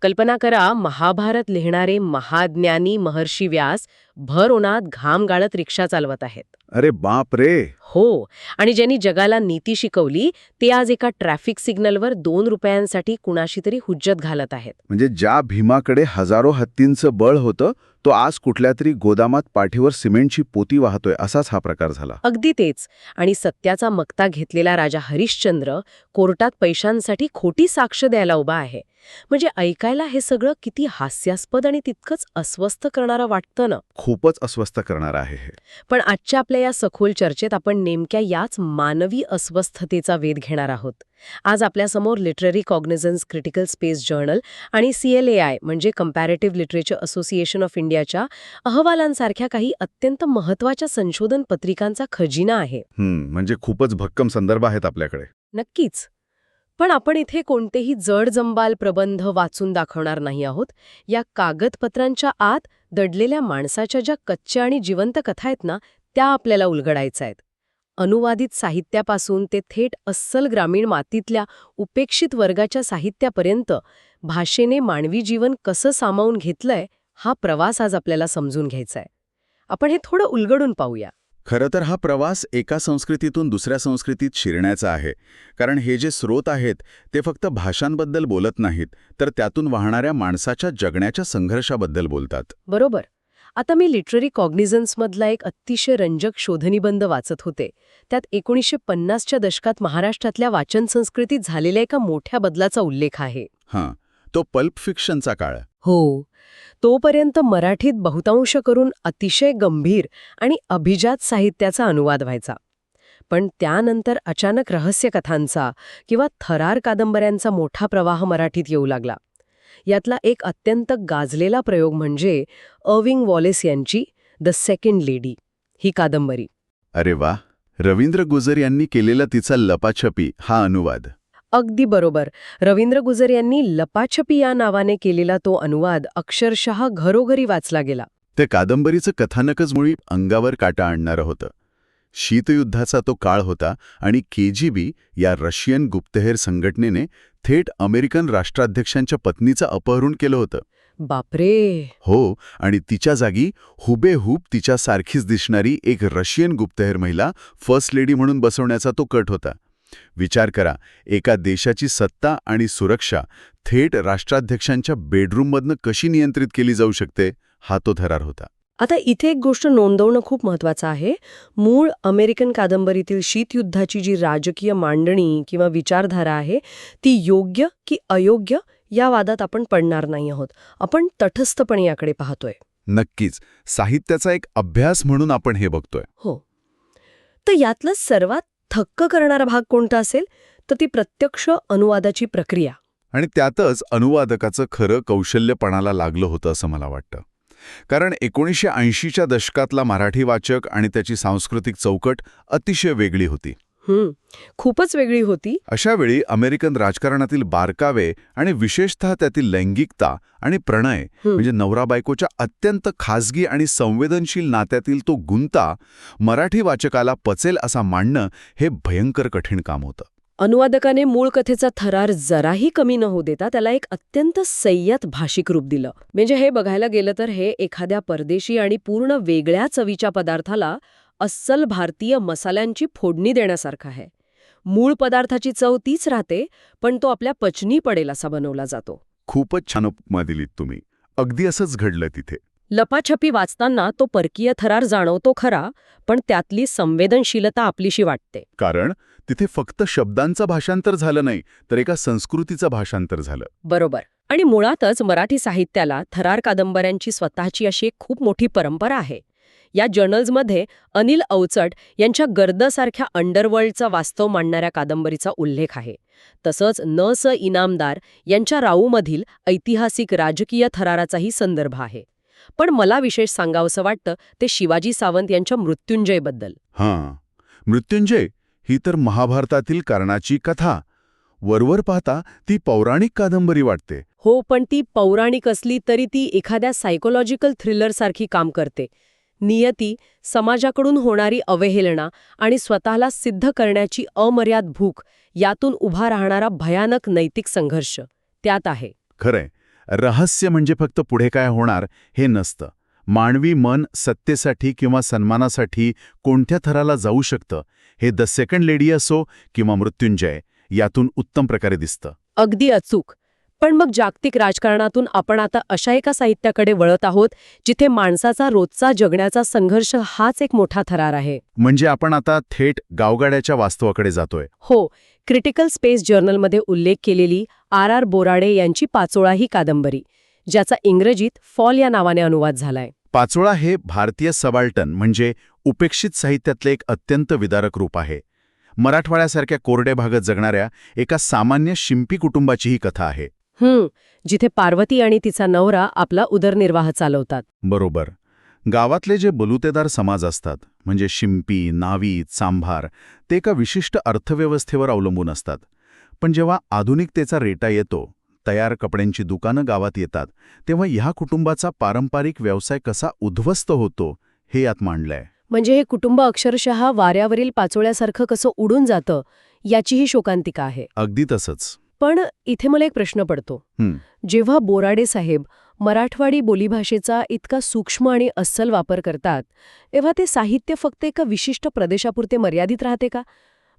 कल्पना करा, महाभारत लिहिणारे महाज्ञानी महर्षी व्यास भर उन्हात घाम गाळत रिक्षा चालवत आहेत. अरे बाप रे. हो. आणि ज्यांनी जगाला नीती शिकवली ते आज एका ट्रॅफिक सिग्नलवर 2 रुपयांसाठी कुणाशी तरी हुज्जत घालत आहेत. म्हणजे ज्या भीमाकडे हजारो हत्तींचं बळ होतं तो आज कुठल्या तरी गोदामात पाठीवर सिमेंटची पोती वाहतोय, असाच हा प्रकार झाला. अगदी तेच. आणि सत्याचा मक्ता घेतलेला राजा हरिश्चंद्र कोर्टात पैशांसाठी खोटी साक्ष द्यायला उभा आहे. म्हणजे ऐकायला हे सगळं किती हास्यास्पद आणि तितकंच अस्वस्थ करणारं वाटतं ना. खूपच अस्वस्थ करणार आहे हे. पण आजच्या आपल्या या सखोल चर्चेत आपण नेमक्या याच मानवी अस्वस्थतेचा वेध घेणार आहोत. आज आपल्यासमोर literary cognisance critical space journal आणि CLAI म्हणजे कंपॅरेटिव्ह लिटरेचर असोसिएशन ऑफ इंडियाच्या अहवालांसारख्या काही अत्यंत महत्त्वाच्या संशोधन पत्रिकांचा खजिना आहे. म्हणजे खूपच भक्कम संदर्भ आहेत आपल्याकडे. नक्कीच. पण आपण इथे कोणतेही जडजंबाल प्रबंध वाचून दाखवणार नाही आहोत. या कागदपत्रांच्या आत दडलेल्या माणसाच्या ज्या कच्च्या आणि जिवंत कथा आहेत ना, त्या आपल्याला उलगडायच्या आहेत. अनुवादित साहित्यापासून ते थेट अस्सल ग्रामीण मातीतल्या उपेक्षित वर्गाच्या साहित्यापर्यंत भाषेने मानवी जीवन कसं सामावून घेतलंय, हा प्रवास आज आपल्याला समजून घ्यायचा आहे. आपण हे थोडं उलगडून पाहूया. खरं तर हा प्रवास एका संस्कृतीतून दुसऱ्या संस्कृतीत शिरण्याचा आहे. कारण हे जे स्रोत आहेत ते फक्त भाषांबद्दल बोलत नाहीत, तर त्यातून वाहणाऱ्या माणसाच्या जगण्याच्या संघर्षाबद्दल बोलतात. बरोबर. आता मी लिटररी कॉग्निझन्समधला एक अतिशय रंजक शोधनिबंध वाचत होते. त्यात 1950च्या दशकात महाराष्ट्रातल्या वाचन संस्कृतीत झालेल्या एका मोठ्या बदलाचा उल्लेख आहे. हां, तो पल्प फिक्शनचा काळ. हो. तोपर्यंत मराठीत बहुतांश करून अतिशय गंभीर आणि अभिजात साहित्याचा अनुवाद व्हायचा. पण त्यानंतर अचानक रहस्यकथांचा किंवा थरार कादंबऱ्यांचा मोठा प्रवाह मराठीत येऊ लागला. यातला एक अत्यंत गाजलेला प्रयोग म्हणजे अर्विंग वॉलेस यांची द सेकंड लेडी ही कादंबरी. अरे वा. रवींद्र गुजर यांनी केलेला तिचा लपाछपी हा अनुवाद. अगदी बरोबर. रवींद्र गुजर यांनी लपाछपी या नावाने केलेला तो अनुवाद अक्षरशः घरोघरी वाचला गेला. ते कादंबरीचं कथानकच मुळी अंगावर काटा आणणारं होतं. शीतयुद्धाचा तो काळ होता आणि KGB या रशियन गुप्तहेर संघटनेने थेट अमेरिकन राष्ट्राध्यक्षांच्या पत्नीचं अपहरण केलं होतं. बापरे. हो, आणि तिच्या जागी हुबेहूब तिच्यासारखीच दिसणारी एक रशियन गुप्तहेर महिला फर्स्ट लेडी म्हणून बसवण्याचा तो कट होता. विचार करा, एका देशाची सत्ता आणि सुरक्षा थेट राष्ट्राध्यक्षांच्या बेडरूममधनं कशी नियंत्रित केली जाऊ शकते, हा तो थरार होता. आता इथे एक गोष्ट नोंदवणं खूप महत्वाचं आहे. मूळ अमेरिकन कादंबरीतील शीतयुद्धाची जी राजकीय मांडणी किंवा विचारधारा आहे ती योग्य की अयोग्य या वादात आपण पडणार नाही आहोत. आपण तटस्थपणे याकडे पाहतोय. नक्कीच. साहित्याचा एक अभ्यास म्हणून आपण हे बघतोय. हो. तर यातला सर्वात थक्क करणारा भाग कोणता असेल तर ती प्रत्यक्ष अनुवादाची प्रक्रिया. आणि त्यातच अनुवादकाचं खरं कौशल्यपणाला लागलं होतं असं मला वाटतं. कारण 1980च्या दशकातला मराठी वाचक आणि त्याची सांस्कृतिक चौकट अतिशय वेगळी होती. खूपच वेगळी होती. अशा वेळी अमेरिकन राजकारणातील बारकावे आणि विशेषतः त्यातील लैंगिकता आणि प्रणय म्हणजे नवरा बायकोच्या अत्यंत खासगी आणि संवेदनशील नात्यातील तो गुंता मराठी वाचकाला पचेल असा मांडणं हे भयंकर कठीण काम होतं. अनुवादकाने मूळ कथेचा थरार जराही कमी न होऊ देता त्याला एक अत्यंत संयत भाषिक रूप दिलं. म्हणजे हे बघायला गेलं तर हे एखाद्या परदेशी आणि पूर्ण वेगळ्या चवीच्या पदार्थाला अस्सल भारतीय मसाल्यांची फोडणी देण्यासारखं आहे. मूळ पदार्थाची चव तीच राहते, पण तो आपल्या पचनी पडेल असा बनवला जातो. खूपच छान उपमा दिलीत तुम्ही. अगदी असंच घडलं तिथे. लपाछपी वाचताना तो परकीय थरार जाणवतो खरा, पण त्यातली संवेदनशीलता आपलीशी वाटते. कारण तिथे फक्त शब्दांचं भाषांतर झालं नाही, तर एका संस्कृतीचं भाषांतर झालं. बरोबर. आणि मुळातच मराठी साहित्याला थरार कादंबऱ्यांची स्वतःची अशी एक खूप मोठी परंपरा आहे. या जर्नल्समध्ये अनिल अवचट यांच्या गर्दसारख्या अंडरवर्ल्डचा वास्तव मांडणाऱ्या कादंबरीचा उल्लेख आहे. तसंच न.स. इनामदार यांच्या राऊमधील ऐतिहासिक राजकीय थराराचाही संदर्भ आहे. पण मला विशेष सांगावंसं वाटतं ते शिवाजी सावंत यांच्या मृत्युंजयबद्दल. हां, मृत्युंजय ही तर महाभारतातील कर्णाची कथा. वरवर पाहता ती पौराणिक कादंबरी वाटते. हो, पण ती पौराणिक असली तरी ती एखाद्या सायकोलॉजिकल थ्रिलरसारखी काम करते. नियती, समाजाकडून होणारी अवहेलना आणि स्वतःला सिद्ध करण्याची अमर्याद भूक यातून उभा राहणारा भयानक नैतिक संघर्ष त्यात आहे. खरंय. रहस्य म्हणजे फक्त पुढे काय होणार हे नसतं. मानवी मन सत्तेसाठी किंवा सन्मानासाठी कोणत्या थराला जाऊ शकतं हे द सेकंड लेडी असो किंवा मृत्युंजय यातून उत्तम प्रकारे दिसतं. अगदी अचूक. पण मग जागतिक राजकारणातून आपण आता अशा एका साहित्याकडे वळत आहोत जिथे माणसाचा रोजचा जगण्याचा संघर्ष हाच एक मोठा थरार आहे. म्हणजे आपण आता थेट गावगाड्याच्या वास्तवाकडे जातोय. हो, क्रिटिकल स्पेस जर्नलमध्ये उल्लेख केलेली R.R. बोराडे यांची पाचोळा ही कादंबरी, ज्याचा इंग्रजीत फॉल या नावाने अनुवाद झालाय. पाचोळा हे भारतीय सबाल्टन म्हणजे उपेक्षित साहित्यातले एक अत्यंत विदारक रूप आहे. मराठवाड्यासारख्या कोरड्या भागात जगणाऱ्या एका सामान्य शिंपी कुटुंबाची ही कथा आहे. जिथे पार्वती आणि तिचा नवरा आपला उदरनिर्वाह चालवतात. बरोबर. गावातले जे बलुतेदार समाज असतात म्हणजे शिंपी, नावी, चांभार, ते एका विशिष्ट अर्थव्यवस्थेवर अवलंबून असतात. पण जेव्हा आधुनिकतेचा रेटा येतो, तयार कपड्यांची दुकानं गावात येतात, तेव्हा ह्या कुटुंबाचा पारंपरिक व्यवसाय कसा उद्ध्वस्त होतो हे यात मांडलंय. म्हणजे हे कुटुंब अक्षरशः वाऱ्यावरील पाचोळ्यासारखं कसं उडून जातं याचीही शोकांतिका आहे. अगदी तसंच. पण इथे मला एक प्रश्न पडतो. जेव्हा बोराडे साहेब मराठवाडी बोलीभाषेचा इतका सूक्ष्म आणि अस्सल वापर करतात, तेव्हा ते साहित्य फक्त एका विशिष्ट प्रदेशापुरते मर्यादित राहते का?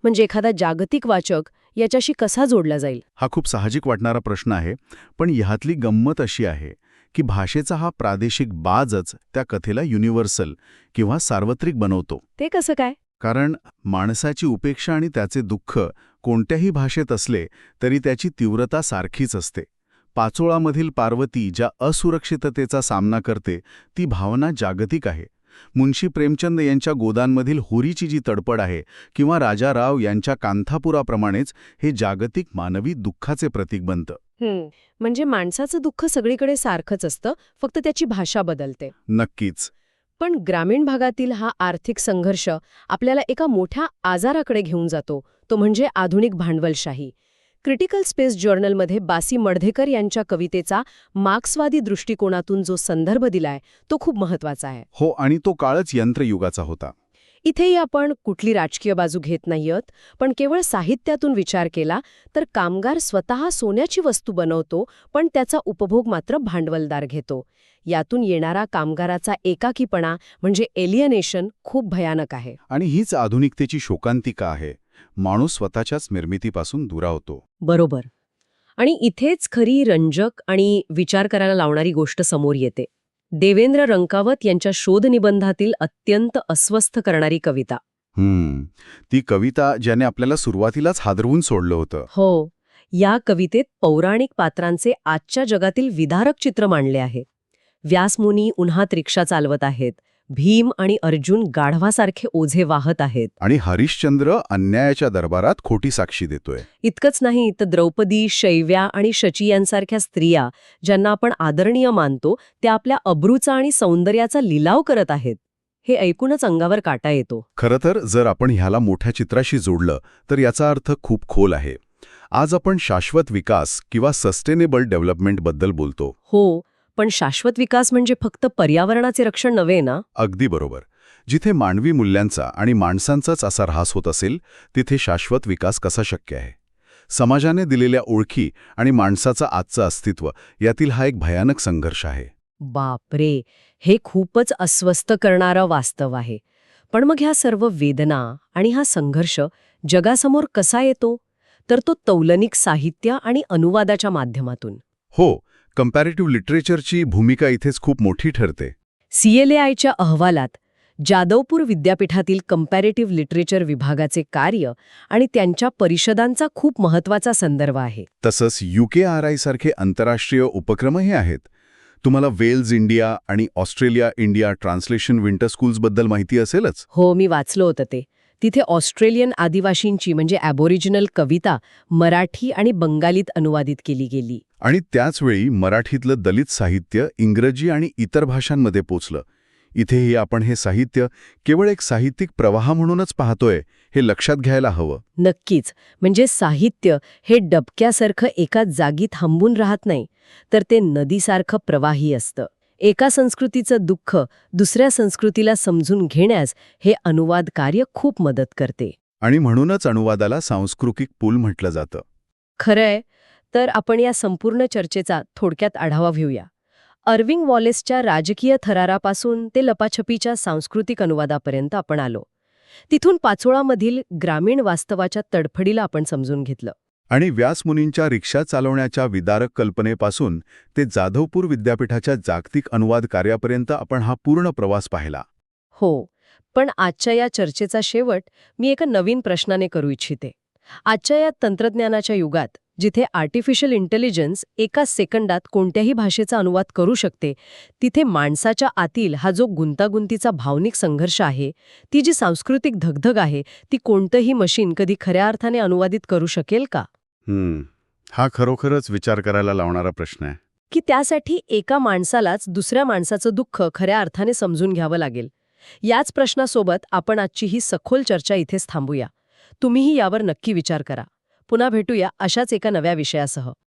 म्हणजे एखादा जागतिक वाचक याच्याशी कसा जोडला जाईल? हा खूप साहजिक वाटणारा प्रश्न आहे. पण ह्यातली गंमत अशी आहे की भाषेचा हा प्रादेशिक बाजच त्या कथेला युनिव्हर्सल किंवा सार्वत्रिक बनवतो. ते कसं काय? कारण माणसाची उपेक्षा आणि त्याचे दुःख कोणत्याही भाषेत असले तरी त्याची तीव्रता सारखीच असते. पाचोळामधील पार्वती ज्या असुरक्षिततेचा सामना करते ती भावना जागतिक आहे. मुन्शी प्रेमचंद यांच्या गोदांमधील होरीची जी तडपड आहे किंवा राजाराव यांच्या कांथापुराप्रमाणेच हे जागतिक मानवी दुःखाचे प्रतीक बनतं. म्हणजे माणसाचं दुःख सगळीकडे सारखंच असतं, फक्त त्याची भाषा बदलते. नक्कीच. पण ग्रामीण भागातील हा आर्थिक संघर्ष आपल्याला एका मोठ्या आजाराकडे घेऊन जातो, तो म्हणजे आधुनिक भांडवलशाही. क्रिटिकल स्पेस जर्नलमध्ये बासी मडधेकर यांच्या कवितेचा मार्क्सवादी दृष्टिकोनातून जो संदर्भ दिलाय तो खूप महत्वाचा आहे. हो, आणि तो काळच यंत्रयुगाचा होता. इथेही आपण कुठली राजकीय बाजू घेत नाहीयत, पण केवळ साहित्यातून विचार केला तर कामगार स्वतः सोन्याची वस्तू बनवतो, पण त्याचा उपभोग मात्र भांडवलदार घेतो. यातून येणारा कामगाराचा एकाकीपणा म्हणजे एलियनेशन खूप भयानक आहे. आणि हीच आधुनिकतेची शोकांतिका आहे. माणूस स्वतःच्याच निर्मितीपासून दुरावतो. बरोबर. आणि इथेच खरी रंजक आणि विचार करायला लावणारी गोष्ट समोर येते. देवेंद्र रंकावत यांच्या शोधनिबंधातील अत्यंत अस्वस्थ करणारी कविता. ती कविता ज्याने आपल्याला सुरुवातीलाच हादरवून सोडलं होतं. हो, या कवितेत पौराणिक पात्रांचे आजच्या जगातील विदारक चित्र मांडले आहे. व्यासमुनी उन्हात रिक्षा चालवत आहेत, भीम आणि अर्जुन गाढवासारखे ओझे वाहत आहेत, आणि हरिश्चंद्र अन्यायाच्या दरबारात खोटी साक्षी देतोय. इतकंच नाही तर द्रौपदी, शैव्या आणि शची यांसारख्या स्त्रिया ज्यांना आपण आदरणीय मानतो त्या आपल्या अब्रूचा आणि सौंदर्याचा लिलाव करत आहेत. हे ऐकूनच अंगावर काटा येतो. खरं तर जर आपण ह्याला मोठ्या चित्राशी जोडलं तर याचा अर्थ खूप खोल आहे. आज आपण शाश्वत विकास किंवा सस्टेनेबल डेव्हलपमेंट बद्दल बोलतो. हो, पण शाश्वत विकास म्हणजे फक्त पर्यावरणाचे रक्षण नव्हे ना? अगदी बरोबर. जिथे मानवी मूल्यांचा आणि माणसांचाच असा ऱ्हास होत असेल तिथे शाश्वत विकास कसा शक्य आहे? समाजाने दिलेल्या ओळखी आणि माणसाचं आजचं अस्तित्व यातील हा एक भयानक संघर्ष आहे. बापरे, हे खूपच अस्वस्थ करणारं वास्तव आहे. पण मग ह्या सर्व वेदना आणि हा संघर्ष जगासमोर कसा येतो? तर तो तौलनिक साहित्य आणि अनुवादाच्या माध्यमातून. हो, कंपॅरेटिव्ह लिटरेचरची भूमिका इथेच खूप मोठी ठरते. CLAIच्या अहवालात जादवपूर विद्यापीठातील कंपॅरेटिव्ह लिटरेचर विभागाचे कार्य आणि त्यांच्या परिषदांचा खूप महत्वाचा संदर्भ आहे. तसंच UKRI सारखे आंतरराष्ट्रीय उपक्रमही आहेत. तुम्हाला वेल्स इंडिया आणि ऑस्ट्रेलिया इंडिया ट्रान्सलेशन विंटर स्कूल्सबद्दल माहिती असेलच. हो, मी वाचलं होतं ते. तिथे ऑस्ट्रेलियन आदिवासींची म्हणजे ॲबोरिजिनल कविता मराठी आणि बंगालीत अनुवादित केली गेली. आणि त्याचवेळी मराठीतलं दलित साहित्य इंग्रजी आणि इतर भाषांमध्ये पोचलं. इथेही आपण हे साहित्य केवळ एक साहित्यिक प्रवाह म्हणूनच पाहतोय हे लक्षात घ्यायला हवं. नक्कीच. म्हणजे साहित्य हे डबक्यासारखं एकाच जागी थांबून राहत नाही, तर ते नदीसारखं प्रवाही असतं. एका संस्कृतीचं दुःख दुसऱ्या संस्कृतीला समजून घेण्यास हे अनुवाद कार्य खूप मदत करते. आणि म्हणूनच अनुवादाला सांस्कृतिक पूल म्हटलं जातं. खरंय. तर आपण या संपूर्ण चर्चेचा थोडक्यात आढावा घेऊया. अर्विंग वॉलेसच्या राजकीय थरारापासून ते लपाछपीच्या सांस्कृतिक अनुवादापर्यंत आपण आलो. तिथून पाचोळामधील ग्रामीण वास्तवाच्या तडफडीला आपण समजून घेतलं. आणि व्यासमुनींच्या रिक्षा चालवण्याच्या विदारक कल्पनेपासून ते जाधवपूर विद्यापीठाच्या जागतिक अनुवाद कार्यापर्यंत आपण हा पूर्ण प्रवास पाहिला. हो, पण आजच्या या चर्चेचा शेवट मी एका नवीन प्रश्नाने करू इच्छिते. आजच्या या तंत्रज्ञानाच्या युगात जिथे आर्टिफिशियल इंटेलिजन्स एका सेकंदात कोणत्याही भाषेचा अनुवाद करू शकते, तिथे माणसाच्या आतील हा जो गुंतागुंतीचा भावनिक संघर्ष आहे, ती जी सांस्कृतिक धगधग आहे, ती कोणतंही मशीन कधी खऱ्या अर्थाने अनुवादित करू शकेल का? हा खरोखरच विचार करायला लावणारा प्रश्न आहे. की त्यासाठी एका माणसालाच दुसऱ्या माणसाचं दुःख खऱ्या अर्थाने समजून घ्यावं लागेल? याच प्रश्नासोबत आपण आजची ही सखोल चर्चा इथेच थांबूया. तुम्हीही यावर नक्की विचार करा. पुन्हा भेटूया अशाच एका नव्या विषयासह.